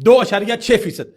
2.6%।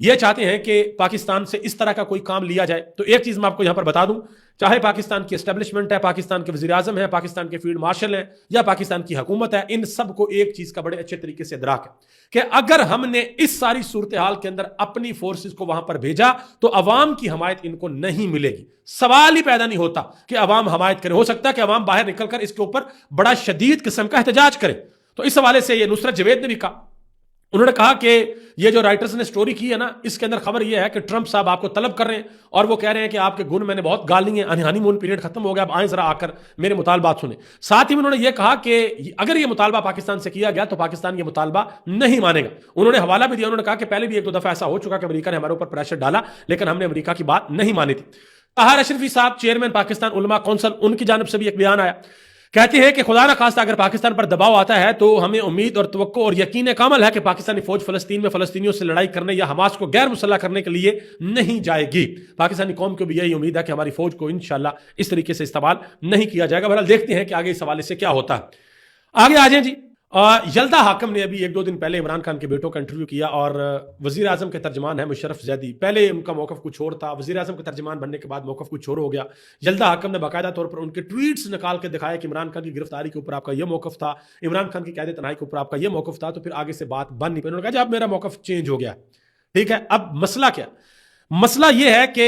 یہ چاہتے ہیں کہ پاکستان سے اس طرح کا کوئی کام لیا جائے. تو ایک چیز میں آپ کو یہاں پر بتا دوں, چاہے پاکستان کی اسٹیبلشمنٹ ہے, پاکستان کے وزیر اعظم ہے, پاکستان کے فیلڈ مارشل ہیں, یا پاکستان کی حکومت ہے, ان سب کو ایک چیز کا بڑے اچھے طریقے سے ادراک ہے کہ اگر ہم نے اس ساری صورتحال کے اندر اپنی فورسز کو وہاں پر بھیجا تو عوام کی حمایت ان کو نہیں ملے گی. سوال ہی پیدا نہیں ہوتا کہ عوام حمایت کرے. ہو سکتا ہے کہ عوام باہر نکل کر اس کے اوپر بڑا شدید قسم کا احتجاج کرے. تو اس حوالے سے یہ نصرت جوید نے بھی کہا, انہوں نے کہا کہ یہ جو رائٹرز نے سٹوری کی ہے نا, اس کے اندر خبر یہ ہے کہ ٹرمپ صاحب آپ کو طلب کر رہے ہیں اور وہ کہہ رہے ہیں کہ آپ کے گن میں نے بہت گال لی ہیں, ہانی مون پیریڈ ختم ہو گیا, اب آئیں ذرا آ کر میرے مطالبات سنیں. ساتھ ہی انہوں نے یہ کہا کہ اگر یہ مطالبہ پاکستان سے کیا گیا تو پاکستان یہ مطالبہ نہیں مانے گا. انہوں نے حوالہ بھی دیا, انہوں نے کہا کہ پہلے بھی ایک دو دفعہ ایسا ہو چکا کہ امریکہ نے ہمارے اوپر پریشر ڈالا لیکن ہم نے امریکہ کی بات نہیں مانی تھی. طاہر اشرفی صاحب چیئرمین پاکستان علماء کونسل, ان کی جانب سے بھی ایک بیان آیا. کہتے ہیں کہ خدا نہ خواستہ اگر پاکستان پر دباؤ آتا ہے تو ہمیں امید اور توقع اور یقین کامل ہے کہ پاکستانی فوج فلسطین میں فلسطینیوں سے لڑائی کرنے یا حماس کو غیر مسلح کرنے کے لیے نہیں جائے گی. پاکستانی قوم کو بھی یہی امید ہے کہ ہماری فوج کو انشاءاللہ اس طریقے سے استعمال نہیں کیا جائے گا. بہرحال دیکھتے ہیں کہ آگے اس حوالے سے کیا ہوتا ہے. آگے آ جائیں جی. یلدا حاکم نے ابھی ایک دو دن پہلے عمران خان کے بیٹوں کا انٹرویو کیا اور وزیر اعظم کے ترجمان ہے مشرف زیدی. پہلے ان کا موقف کچھ اور تھا, وزیر اعظم کے ترجمان بننے کے بعد موقف کچھ اور ہو گیا. یلدا حاکم نے باقاعدہ طور پر ان کے ٹویٹس نکال کے دکھایا کہ عمران خان کی گرفتاری کے اوپر آپ کا یہ موقف تھا, عمران خان کی قید تنہائی کے اوپر آپ کا یہ موقف تھا. تو پھر آگے سے بات بن نہیں پائی. انہوں نے کہا جب میرا موقف چینج ہو گیا. ٹھیک ہے, اب مسئلہ کیا؟ مسئلہ یہ ہے کہ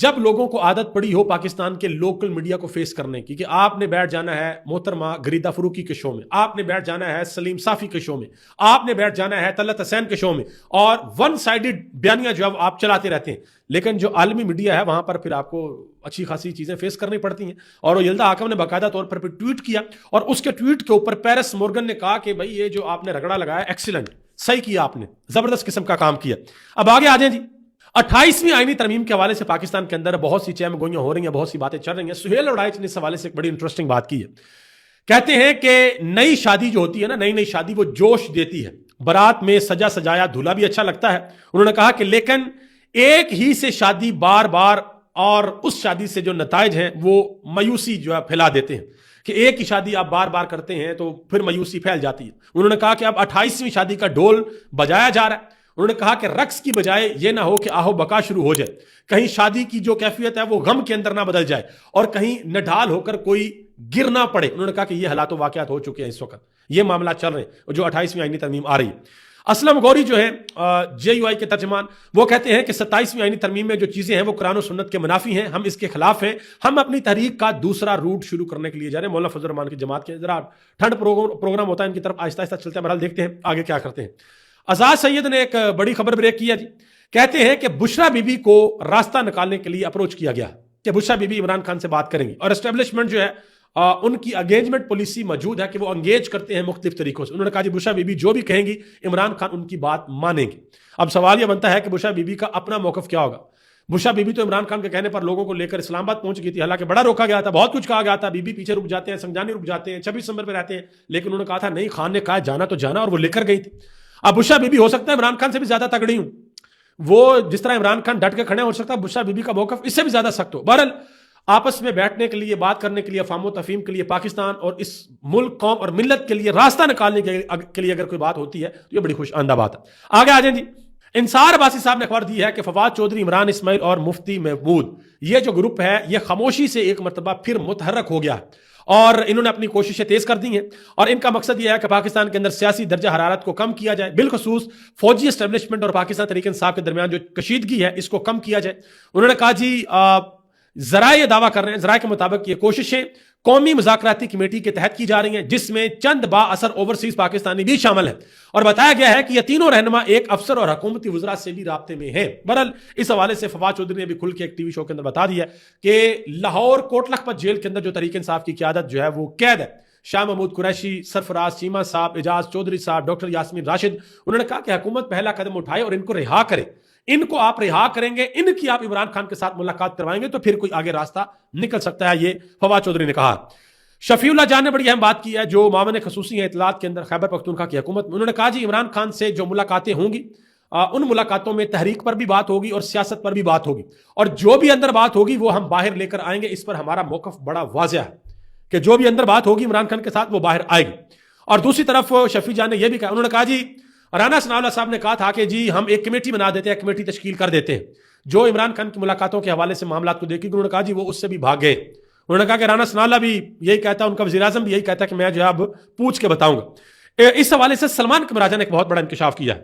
جب لوگوں کو عادت پڑی ہو پاکستان کے لوکل میڈیا کو فیس کرنے کی کہ آپ نے بیٹھ جانا ہے محترمہ غریدہ فروکی کے شو میں, آپ نے بیٹھ جانا ہے سلیم صافی کے شو میں, آپ نے بیٹھ جانا ہے طلعت حسین کے شو میں, اور ون سائیڈڈ بیانیاں جو آپ چلاتے رہتے ہیں, لیکن جو عالمی میڈیا ہے وہاں پر پھر آپ کو اچھی خاصی چیزیں فیس کرنی پڑتی ہیں. اور وہ یلدا حاکم نے باقاعدہ طور پر ٹویٹ کیا اور اس کے ٹویٹ کے اوپر پیرس مورگن نے کہا کہ بھائی یہ جو آپ نے رگڑا لگایا ایکسیلنٹ, صحیح کیا, آپ نے زبردست قسم کا کام کیا. اب آگے آ جائیں جی. 28ویں آئینی ترمیم کے حوالے سے پاکستان کے اندر بہت سی چہم گوئیاں ہو رہی ہیں, بہت سی باتیں چل رہی ہیں. سہیل اڑائچ نے اس حوالے سے ایک بڑی انٹرسٹنگ بات کی ہے. کہتے ہیں کہ نئی شادی جو ہوتی ہے نا, نئی شادی وہ جوش دیتی ہے. بارات میں سجا سجایا دھولا بھی اچھا لگتا ہے. انہوں نے کہا کہ لیکن ایک ہی سے شادی بار بار اور اس شادی سے جو نتائج ہیں وہ مایوسی جو ہے پھیلا دیتے ہیں کہ ایک ہی شادی آپ بار بار کرتے ہیں تو پھر مایوسی پھیل جاتی ہے. انہوں نے کہا کہ اب 28ویں شادی کا ڈھول بجایا جا رہا ہے. انہوں نے کہا کہ رقص کی بجائے یہ نہ ہو کہ آہو بکا شروع ہو جائے, کہیں شادی کی جو کیفیت ہے وہ غم کے اندر نہ بدل جائے اور کہیں نڈھال ہو کر کوئی گر نہ پڑے. انہوں نے کہا کہ یہ حالات و واقعات ہو چکے ہیں اس وقت, یہ معاملات چل رہے ہیں جو 28ویں آئینی ترمیم آ رہی ہے. اسلم غوری جو ہے JUI کے ترجمان, وہ کہتے ہیں کہ 27ویں آئینی ترمیم میں جو چیزیں ہیں وہ قرآن و سنت کے منافی ہیں, ہم اس کے خلاف ہیں, ہم اپنی تحریک کا دوسرا روٹ شروع کرنے کے لیے جا رہے ہیں. مولانا فضل الرحمان کی جماعت کے ذرا ٹھنڈ پروگرام ہوتا ہے ان کی طرف, آہستہ آہستہ چلتے ہیں. بہرحال دیکھتے ہیں آگے کیا کرتے ہیں. آزاد سید نے ایک بڑی خبر بریک کیا جی. کہتے ہیں کہ بشرا بی بی کو راستہ نکالنے کے لیے اپروچ کیا گیا کہ بشرا بی بی عمران خان سے بات کریں گی, اور اسٹیبلشمنٹ جو ہے ان کی انگیجمنٹ پالیسی موجود ہے کہ وہ انگیج کرتے ہیں مختلف طریقوں سے. انہوں نے کہا جی بشرا بی بی جو بھی کہیں گی عمران خان ان کی بات مانیں گے. اب سوال یہ بنتا ہے کہ بشرا بی بی کا اپنا موقف کیا ہوگا. بشرا بی بی تو عمران خان کے کہنے پر لوگوں کو لے کر اسلام آباد پہنچ گئی تھی, حالانکہ بڑا روکا گیا تھا, بہت کچھ کہا گیا تھا, بی بی پیچھے رک جاتے ہیں, سنجانی رک جاتے ہیں, 26 نمبر پہ رہتے ہیں, لیکن انہوں نے کہا تھا نہیں, خان نے کہا جانا تو جانا, اور وہ لے کر گئی تھی. اب بشرا بی بی ہو سکتا ہے عمران خان سے بھی زیادہ تگڑی ہوں, وہ جس طرح عمران خان ڈٹ کے کھڑے ہو سکتا ہے بشرا بی بی کا موقف اس سے بھی زیادہ سخت ہو. بہرحال آپس میں بیٹھنے کے لیے, بات کرنے کے لیے, فہم و تفہیم کے لیے, پاکستان اور اس ملک قوم اور ملت کے لیے راستہ نکالنے کے لیے اگر کوئی بات ہوتی ہے تو یہ بڑی خوش آئندہ بات ہے. آگے آ جائیں جی. انصار عباسی صاحب نے خبر دی ہے کہ فواد چودھری, عمران اسماعیل اور مفتی محمود, یہ جو گروپ ہے یہ خاموشی سے ایک مرتبہ پھر متحرک ہو گیا ہے اور انہوں نے اپنی کوششیں تیز کر دی ہیں, اور ان کا مقصد یہ ہے کہ پاکستان کے اندر سیاسی درجہ حرارت کو کم کیا جائے, بالخصوص فوجی اسٹیبلشمنٹ اور پاکستان تحریک انصاف کے درمیان جو کشیدگی ہے اس کو کم کیا جائے. انہوں نے کہا جی ذرائع یہ دعویٰ کر رہے ہیں, ذرائع کے مطابق یہ کوششیں قومی مذاکراتی کمیٹی کے تحت کی جا رہی ہیں جس میں چند با اثر اوورسیز پاکستانی بھی شامل ہیں, اور بتایا گیا ہے کہ یہ تینوں رہنما ایک افسر اور حکومتی وزراء سے بھی رابطے میں ہیں. بہرحال اس حوالے سے فواد چودھری نے بھی کھل کے ایک ٹی وی شو کے اندر بتا دیا کہ لاہور کوٹ لکھپت جیل کے اندر جو تحریک انصاف کی قیادت جو ہے وہ قید ہے. شاہ محمود قریشی, سرفراز چیمہ صاحب, اعجاز چودھری صاحب, ڈاکٹر یاسمین راشد, انہوں نے کہا کہ حکومت پہلا قدم اٹھائے اور ان کو رہا کرے. ان کو آپ رہا کریں گے, ان کی آپ عمران خان کے ساتھ ملاقات کروائیں گے تو پھر کوئی آگے راستہ نکل سکتا ہے, یہ فواد چودھری نے کہا. شفیع اللہ جان نے بڑی اہم بات کی ہے جو معاون خصوصی ہیں اطلاعات کے اندر خیبر پختونخوا کی حکومت میں. انہوں نے کہا جی عمران خان سے جو ملاقاتیں ہوں گی ان ملاقاتوں میں تحریک پر بھی بات ہوگی اور سیاست پر بھی بات ہوگی, اور جو بھی اندر بات ہوگی وہ ہم باہر لے کر آئیں گے. اس پر ہمارا موقف بڑا واضح ہے کہ جو بھی اندر بات ہوگی عمران خان کے ساتھ وہ باہر آئے گی. اور دوسری طرف شفیع جان نے یہ بھی کہا, انہوں نے کہا جی رانا ثناءاللہ صاحب نے کہا تھا کہ جی ہم ایک کمیٹی بنا دیتے ہیں, کمیٹی تشکیل کر دیتے ہیں جو عمران خان کی ملاقاتوں کے حوالے سے معاملات کو دیکھے. انہوں نے کہا جی وہ اس سے بھی بھاگ گئے. انہوں نے کہا کہ رانا ثناءاللہ بھی یہی کہتا ہے, ان کا وزیر اعظم بھی یہی کہتا ہے کہ میں جو ہے اب پوچھ کے بتاؤں گا. اس حوالے سے سلمان قمراجہ نے ایک بہت بڑا انکشاف کیا ہے.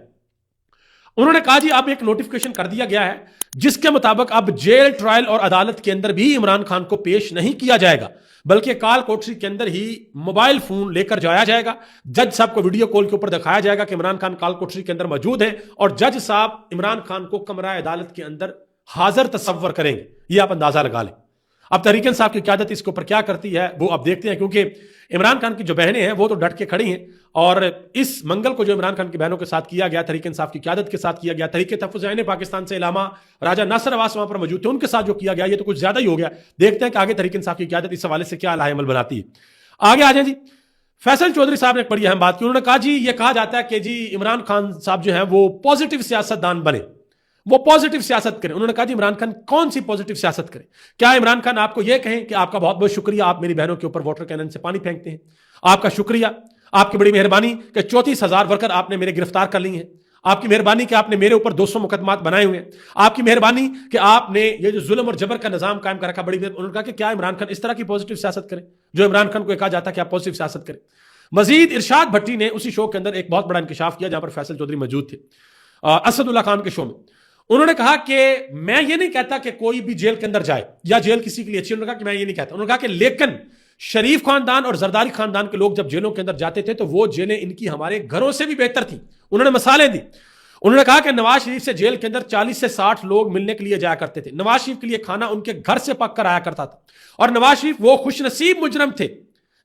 انہوں نے کہا جی اب ایک نوٹیفکیشن کر دیا گیا ہے جس کے مطابق اب جیل, ٹرائل اور عدالت کے اندر بھی عمران خان کو پیش نہیں کیا جائے گا, بلکہ کال کوٹری کے اندر ہی موبائل فون لے کر جایا جائے گا. جج صاحب کو ویڈیو کال کے اوپر دکھایا جائے گا کہ عمران خان کال کوٹری کے اندر موجود ہیں, اور جج صاحب عمران خان کو کمرہ عدالت کے اندر حاضر تصور کریں گے. یہ آپ اندازہ لگا لیں. اب تحریک انصاف کی قیادت اس کے اوپر کیا کرتی ہے وہ اب دیکھتے ہیں, کیونکہ عمران خان کی جو بہنیں ہیں وہ تو ڈٹ کے کھڑی ہیں, اور اس منگل کو جو عمران خان کی بہنوں کے ساتھ کیا گیا, تحریک انصاف کی قیادت کے ساتھ کیا گیا, تحریک تحفظ عین پاکستان سے علامہ راجہ ناصر عباس وہاں پر موجود تھے, ان کے ساتھ جو کیا گیا یہ تو کچھ زیادہ ہی ہو گیا. دیکھتے ہیں کہ آگے تحریک انصاف کی قیادت اس حوالے سے کیا لاہ عمل بناتی ہے. آگے آ جائیں جی. فیصل چودھری صاحب نے ایک بڑی اہم بات کی. انہوں نے کہا جی یہ کہا جاتا ہے کہ جی عمران خان صاحب جو ہیں وہ پازیٹیو سیاست دان بنے, وہ پازیٹیو سیاست کریں. انہوں نے کہا جی عمران خان کون سی پازیٹیو سیاست کریں؟ کیا عمران خان آپ کو یہ کہیں کہ آپ کا بہت بہت شکریہ, آپ میری بہنوں کے اوپر واٹر کینن سے پانی پھینکتے ہیں, آپ کا شکریہ, آپ کی بڑی مہربانی کہ 34,000 ورکر آپ نے میرے گرفتار کر لی ہیں, آپ کی مہربانی کہ آپ نے میرے اوپر 200 مقدمات بنائے ہوئے ہیں, آپ کی مہربانی کہ آپ نے یہ جو ظلم اور جبر کا نظام قائم کر رکھا بڑی. انہوں نے کہا کہ کیا عمران خان اس طرح کی پازیٹیو سیاست کریں جو عمران خان کو کہا جاتا ہے کہ آپ پازیٹیو سیاست کریں. مزید ارشاد بھٹی نے اسی شو کے اندر ایک بہت بڑا انکشاف کیا جہاں پر فیصل چودھری موجود تھے, اسد اللہ خان کے شو میں. انہوں نے کہا کہ میں یہ نہیں کہتا کہ کوئی بھی جیل کے اندر جائے یا جیل کسی کے لیے اچھی. انہوں نے کہا کہ میں یہ نہیں کہتا. انہوں نے کہا کہ لیکن شریف خاندان اور زرداری خاندان کے لوگ جب جیلوں کے اندر جاتے تھے تو وہ جیلیں ان کی ہمارے گھروں سے بھی بہتر تھیں. انہوں نے مثالیں دی. انہوں نے کہا کہ نواز شریف سے جیل کے اندر 40 سے 60 لوگ ملنے کے لیے جایا کرتے تھے. نواز شریف کے لیے کھانا ان کے گھر سے پک کر آیا کرتا تھا, اور نواز شریف وہ خوش نصیب مجرم تھے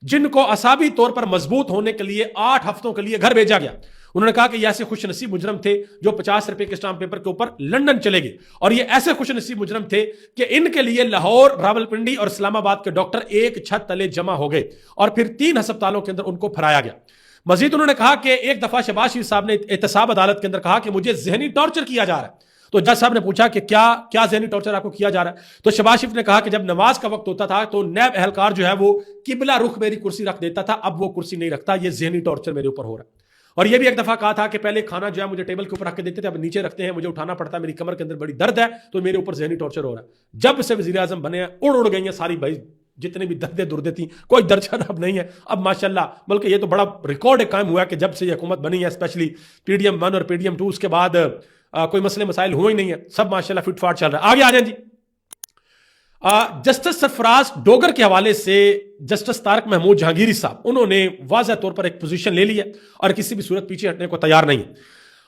جن کو اعصابی طور پر مضبوط ہونے کے لیے 8 ہفتوں کے لیے گھر بھیجا گیا. انہوں نے کہا کہ یہ ایسے خوش نصیب مجرم تھے جو 50 روپے کے اسٹامپ پیپر کے اوپر لندن چلے گئے, اور یہ ایسے خوش نصیب مجرم تھے کہ ان کے لیے لاہور, راولپنڈی اور اسلام آباد کے ڈاکٹر ایک چھت تلے جمع ہو گئے اور پھر 3 ہسپتالوں کے اندر ان کو پھرایا گیا. مزید انہوں نے کہا کہ ایک دفعہ شہباز شریف صاحب نے احتساب عدالت کے اندر کہا کہ مجھے ذہنی ٹارچر کیا جا رہا ہے. تو جج صاحب نے پوچھا کہ کیا ذہنی ٹارچر آپ کو کیا جا رہا ہے؟ تو شہباز شریف نے کہا کہ جب نماز کا وقت ہوتا تھا تو نیب اہلکار جو ہے وہ قبلہ رخ میری کرسی رکھ دیتا تھا, اب وہ کرسی نہیں رکھتا, یہ ذہنی ٹارچر میرے اوپر ہو رہا ہے. اور یہ بھی ایک دفعہ کہا تھا کہ پہلے کھانا جو ہے مجھے ٹیبل کے اوپر رکھ کے دیتے تھے, اب نیچے رکھتے ہیں, مجھے اٹھانا پڑتا ہے, میری کمر کے اندر بڑی درد ہے, تو میرے اوپر ذہنی ٹارچر ہو رہا ہے. جب سے وزیر اعظم بنے ہیں اڑ گئی ہیں ساری بھائی جتنے بھی دردیں دردیں تھیں, کوئی درد اب نہیں ہے. اب ماشاءاللہ بلکہ یہ تو بڑا ریکارڈ قائم ہوا ہے کہ جب سے یہ حکومت بنی ہے, اسپیشلی PDM 1 اور PDM 2, اس کے بعد کوئی مسئلے مسائل ہوئے ہی نہیں ہے, سب ماشاءاللہ فٹ فاٹ چل رہا ہے. آگے آ جائیں جی. جسٹس سرفراز ڈوگر کے حوالے سے جسٹس طارق محمود جہانگیری صاحب, انہوں نے واضح طور پر ایک پوزیشن لے لی ہے اور کسی بھی صورت پیچھے ہٹنے کو تیار نہیں ہے.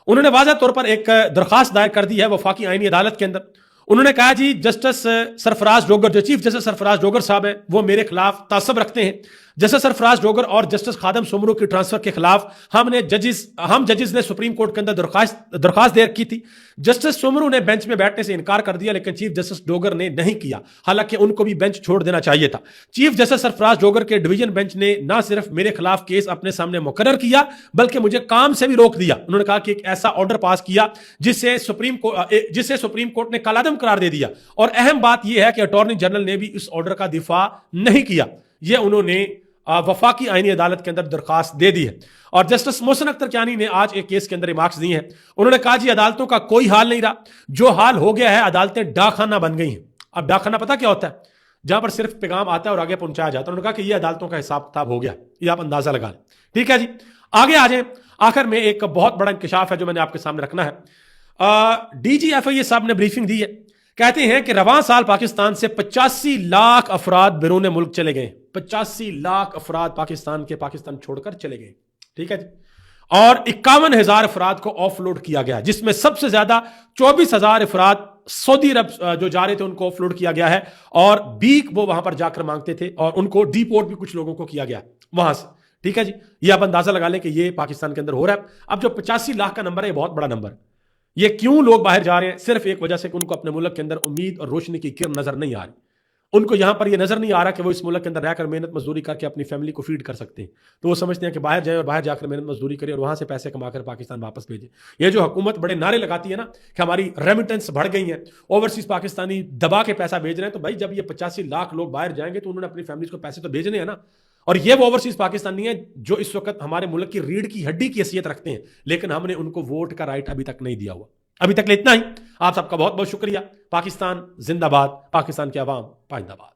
انہوں نے واضح طور پر ایک درخواست دائر کر دی ہے وفاقی آئینی عدالت کے اندر. انہوں نے کہا جی جسٹس سرفراز ڈوگر, جو چیف جسٹس سرفراز ڈوگر صاحب ہیں, وہ میرے خلاف تعصب رکھتے ہیں. جسٹس سرفراز ڈوگر اور جسٹس خادم سومرو کی ٹرانسفر کے خلاف ہم ججز نے سپریم کورٹ کے اندر درخواست دائر کی تھی. جسٹس سومرو نے بینچ میں بیٹھنے سے انکار کر دیا, لیکن چیف جسٹس ڈوگر نے نہیں کیا, حالانکہ ان کو بھی بینچ چھوڑ دینا چاہیے تھا. چیف جسٹس سرفراز ڈوگر کے ڈویژن بینچ نے نہ صرف میرے خلاف کیس اپنے سامنے مقرر کیا بلکہ مجھے کام سے بھی روک دیا. انہوں نے کہا کہ ایک ایسا آرڈر پاس کیا جسے سپریم کورٹ نے کالعدم قرار دے دیا, اور اہم بات یہ ہے کہ اٹارنی جنرل نے بھی اس آرڈر کا دفاع نہیں کیا. یہ انہوں نے وفاقی آئینی عدالت کے اندر درخواست دے دی ہے. اور جسٹس محسن اختر کیانی نے آج ایک کیس کے اندر ریمارکس دی ہیں. انہوں نے کہا جی عدالتوں کا کوئی حال نہیں رہا, جو حال ہو گیا ہے عدالتیں ڈاکخانہ بن گئی ہیں. اب ڈاکخانہ پتہ کیا ہوتا ہے؟ جہاں پر صرف پیغام آتا ہے اور آگے پہنچایا جاتا ہے. انہوں نے کہا کہ یہ عدالتوں کا حساب کتاب ہو گیا, یہ آپ اندازہ لگا لیں. ٹھیک ہے جی, آگے آ جائیں. آخر میں ایک بہت بڑا انکشاف ہے جو میں نے آپ کے سامنے رکھنا ہے. DGFIA صاحب نے بریفنگ دی ہے. کہتے ہیں کہ رواں سال پاکستان سے 85 لاکھ افراد بیرون ملک چلے گئے. 85 لاکھ افراد پاکستان چھوڑ کر چلے گئے. ٹھیک ہے جی. اور 51,000 افراد کو آف لوڈ کیا گیا, جس میں سب سے زیادہ 24,000 افراد سعودی عرب جو جا رہے تھے ان کو آف لوڈ کیا گیا ہے, اور بیک وہ وہاں پر جا کر مانگتے تھے, اور ان کو ڈی پورٹ بھی کچھ لوگوں کو کیا گیا وہاں سے. ٹھیک ہے جی, یہ آپ اندازہ لگا لیں کہ یہ پاکستان کے اندر ہو رہا ہے. اب جو 85 لاکھ کا نمبر ہے یہ بہت بڑا نمبر ہے. یہ کیوں لوگ باہر جا رہے ہیں؟ صرف ایک وجہ سے کہ ان کو اپنے ملک کے اندر امید اور روشنی کی کرن نظر نہیں آ رہی. ان کو یہاں پر یہ نظر نہیں آ رہا کہ وہ اس ملک کے اندر رہ کر محنت مزدوری کر کے اپنی فیملی کو فیڈ کر سکتے ہیں. تو وہ سمجھتے ہیں کہ باہر جائیں اور باہر جا کر محنت مزدوری کریں اور وہاں سے پیسے کما کر پاکستان واپس بھیجیں. یہ جو حکومت بڑے نعرے لگاتی ہے نا کہ ہماری ریمیٹنس بڑھ گئی ہیں, اوورسیز پاکستانی دبا کے پیسہ بھیج رہے ہیں, تو بھائی جب یہ 85 لاکھ لوگ باہر جائیں گے تو انہوں نے اپنی فیملیز کو پیسے تو بھیجنے ہیں نا. اور یہ وہ اوورسیز پاکستانی ہیں جو اس وقت ہمارے ملک کی ریڑھ کی ہڈی کی حیثیت رکھتے ہیں، لیکن ہم نے ان کو ووٹ کا رائٹ ابھی تک نہیں دیا ہوا۔ ابھی تک اتنا ہی۔ آپ سب کا بہت بہت شکریہ۔ پاکستان زندہ باد، پاکستان کی عوام پائندہ باد۔